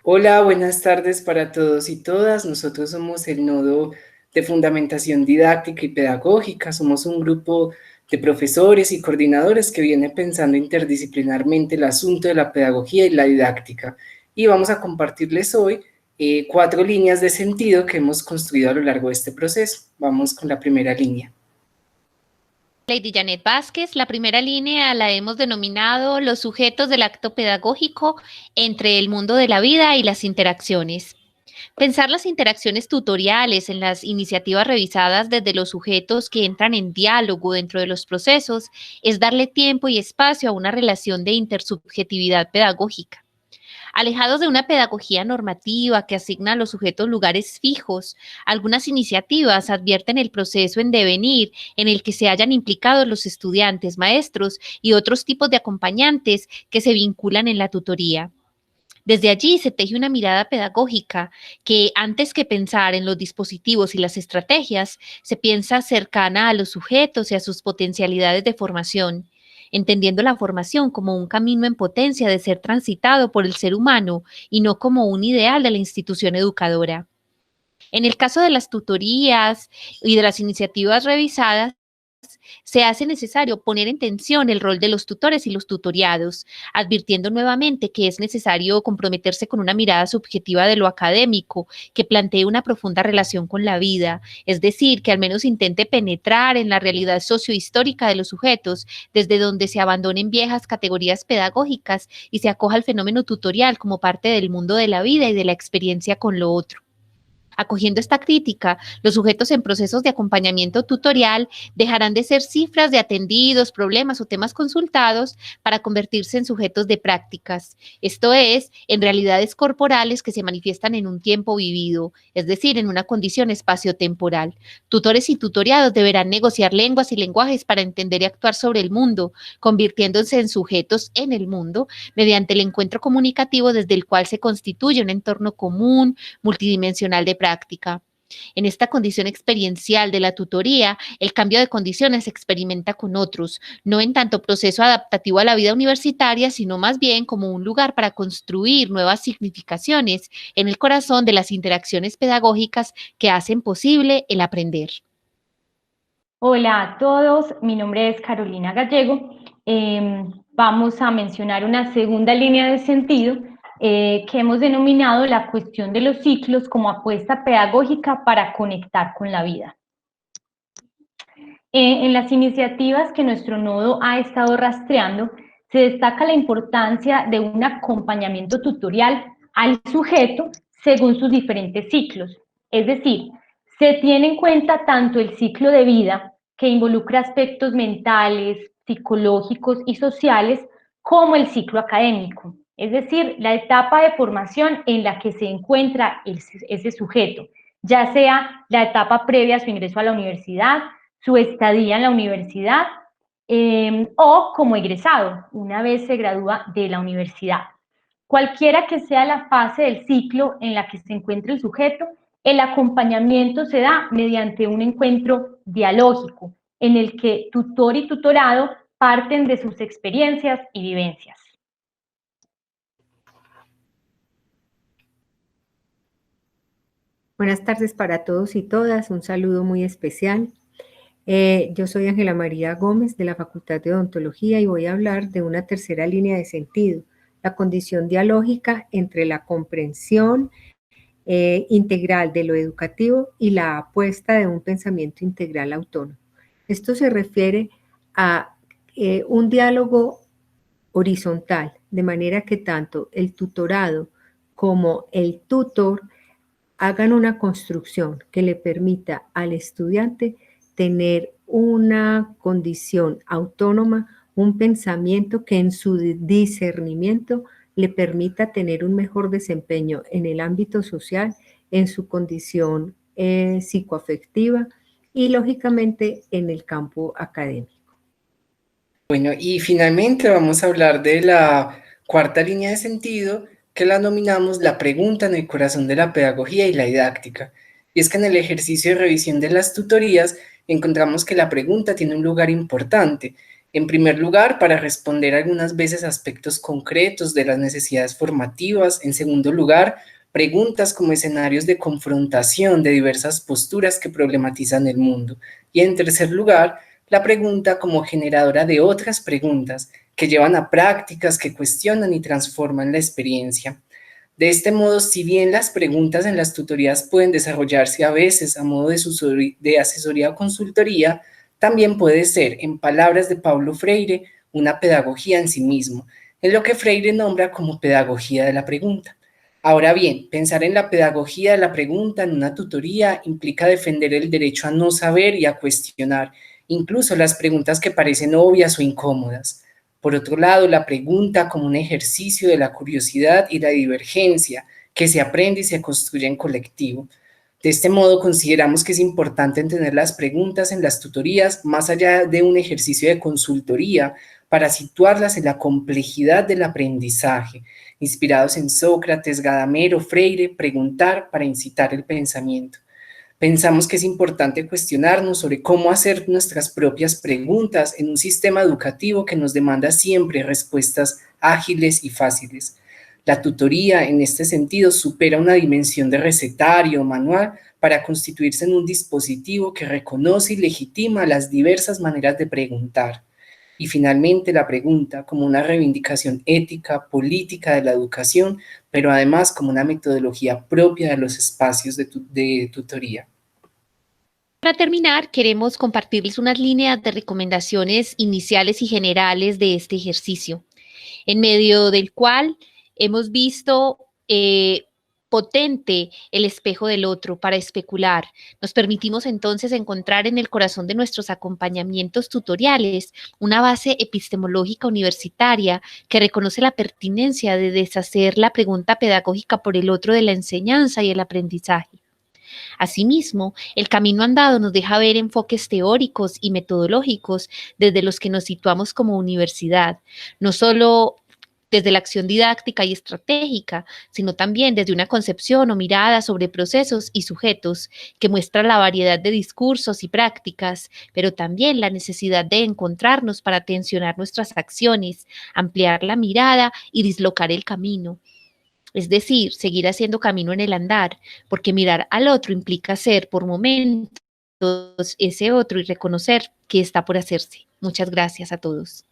Hola, buenas tardes para todos y todas. Nosotros somos el Nodo de Fundamentación Didáctica y Pedagógica. Somos un grupo de profesores y coordinadores que viene pensando interdisciplinarmente el asunto de la pedagogía y la didáctica. Y vamos a compartirles hoy 4 líneas de sentido que hemos construido a lo largo de este proceso. Vamos con la primera línea. Lady Janet Vázquez, la primera línea la hemos denominado los sujetos del acto pedagógico entre el mundo de la vida y las interacciones. Pensar las interacciones tutoriales en las iniciativas revisadas desde los sujetos que entran en diálogo dentro de los procesos es darle tiempo y espacio a una relación de intersubjetividad pedagógica. Alejados de una pedagogía normativa que asigna a los sujetos lugares fijos, algunas iniciativas advierten el proceso en devenir en el que se hayan implicado los estudiantes, maestros y otros tipos de acompañantes que se vinculan en la tutoría. Desde allí se teje una mirada pedagógica que, antes que pensar en los dispositivos y las estrategias, se piensa cercana a los sujetos y a sus potencialidades de formación, entendiendo la formación como un camino en potencia de ser transitado por el ser humano y no como un ideal de la institución educadora. En el caso de las tutorías y de las iniciativas revisadas, se hace necesario poner en tensión el rol de los tutores y los tutoriados, advirtiendo nuevamente que es necesario comprometerse con una mirada subjetiva de lo académico, que plantee una profunda relación con la vida, es decir, que al menos intente penetrar en la realidad sociohistórica de los sujetos, desde donde se abandonen viejas categorías pedagógicas y se acoja el fenómeno tutorial como parte del mundo de la vida y de la experiencia con lo otro. Acogiendo esta crítica, los sujetos en procesos de acompañamiento tutorial dejarán de ser cifras de atendidos, problemas o temas consultados para convertirse en sujetos de prácticas, esto es, en realidades corporales que se manifiestan en un tiempo vivido, es decir, en una condición espaciotemporal. Tutores y tutoriados deberán negociar lenguas y lenguajes para entender y actuar sobre el mundo, convirtiéndose en sujetos en el mundo mediante el encuentro comunicativo desde el cual se constituye un entorno común, multidimensional de práctica. En esta condición experiencial de la tutoría, el cambio de condiciones se experimenta con otros, no en tanto proceso adaptativo a la vida universitaria, sino más bien como un lugar para construir nuevas significaciones en el corazón de las interacciones pedagógicas que hacen posible el aprender. Hola a todos, mi nombre es Carolina Gallego. Vamos a mencionar una segunda línea de sentido que hemos denominado la cuestión de los ciclos como apuesta pedagógica para conectar con la vida. En las iniciativas que nuestro nodo ha estado rastreando, se destaca la importancia de un acompañamiento tutorial al sujeto según sus diferentes ciclos. Es decir, se tiene en cuenta tanto el ciclo de vida, que involucra aspectos mentales, psicológicos y sociales, como el ciclo académico, es decir, la etapa de formación en la que se encuentra ese sujeto, ya sea la etapa previa a su ingreso a la universidad, su estadía en la universidad o como egresado, una vez se gradúa de la universidad. Cualquiera que sea la fase del ciclo en la que se encuentre el sujeto, el acompañamiento se da mediante un encuentro dialógico en el que tutor y tutorado parten de sus experiencias y vivencias. Buenas tardes para todos y todas, un saludo muy especial. Yo soy Ángela María Gómez de la Facultad de Odontología y voy a hablar de una tercera línea de sentido, la condición dialógica entre la comprensión integral de lo educativo y la apuesta de un pensamiento integral autónomo. Esto se refiere a un diálogo horizontal, de manera que tanto el tutorado como el tutor hagan una construcción que le permita al estudiante tener una condición autónoma, un pensamiento que en su discernimiento le permita tener un mejor desempeño en el ámbito social, en su condición psicoafectiva y lógicamente en el campo académico. Bueno, y finalmente vamos a hablar de la cuarta línea de sentido, que la nominamos la pregunta en el corazón de la pedagogía y la didáctica. Y es que en el ejercicio de revisión de las tutorías encontramos que la pregunta tiene un lugar importante, En primer lugar, para responder algunas veces a aspectos concretos de las necesidades formativas. En segundo lugar, preguntas como escenarios de confrontación de diversas posturas que problematizan el mundo. Y en tercer lugar, la pregunta como generadora de otras preguntas que llevan a prácticas que cuestionan y transforman la experiencia. De este modo, si bien las preguntas en las tutorías pueden desarrollarse a veces a modo de asesoría o consultoría, también puede ser, en palabras de Paulo Freire, una pedagogía en sí mismo, en lo que Freire nombra como pedagogía de la pregunta. Ahora bien, pensar en la pedagogía de la pregunta en una tutoría implica defender el derecho a no saber y a cuestionar, incluso las preguntas que parecen obvias o incómodas. Por otro lado, la pregunta como un ejercicio de la curiosidad y la divergencia que se aprende y se construye en colectivo. De este modo, consideramos que es importante entender las preguntas en las tutorías más allá de un ejercicio de consultoría para situarlas en la complejidad del aprendizaje, inspirados en Sócrates, Gadamero, Freire, preguntar para incitar el pensamiento. Pensamos que es importante cuestionarnos sobre cómo hacer nuestras propias preguntas en un sistema educativo que nos demanda siempre respuestas ágiles y fáciles. La tutoría, en este sentido, supera una dimensión de recetario o manual para constituirse en un dispositivo que reconoce y legitima las diversas maneras de preguntar. Y finalmente, la pregunta como una reivindicación ética, política de la educación, pero además como una metodología propia de los espacios de tutoría. Para terminar, queremos compartirles unas líneas de recomendaciones iniciales y generales de este ejercicio, en medio del cual hemos visto potente el espejo del otro para especular. Nos permitimos entonces encontrar en el corazón de nuestros acompañamientos tutoriales una base epistemológica universitaria que reconoce la pertinencia de deshacer la pregunta pedagógica por el otro de la enseñanza y el aprendizaje. Asimismo, el camino andado nos deja ver enfoques teóricos y metodológicos desde los que nos situamos como universidad, no solo desde la acción didáctica y estratégica, sino también desde una concepción o mirada sobre procesos y sujetos que muestra la variedad de discursos y prácticas, pero también la necesidad de encontrarnos para tensionar nuestras acciones, ampliar la mirada y dislocar el camino. Es decir, seguir haciendo camino en el andar, porque mirar al otro implica ser por momentos ese otro y reconocer que está por hacerse. Muchas gracias a todos.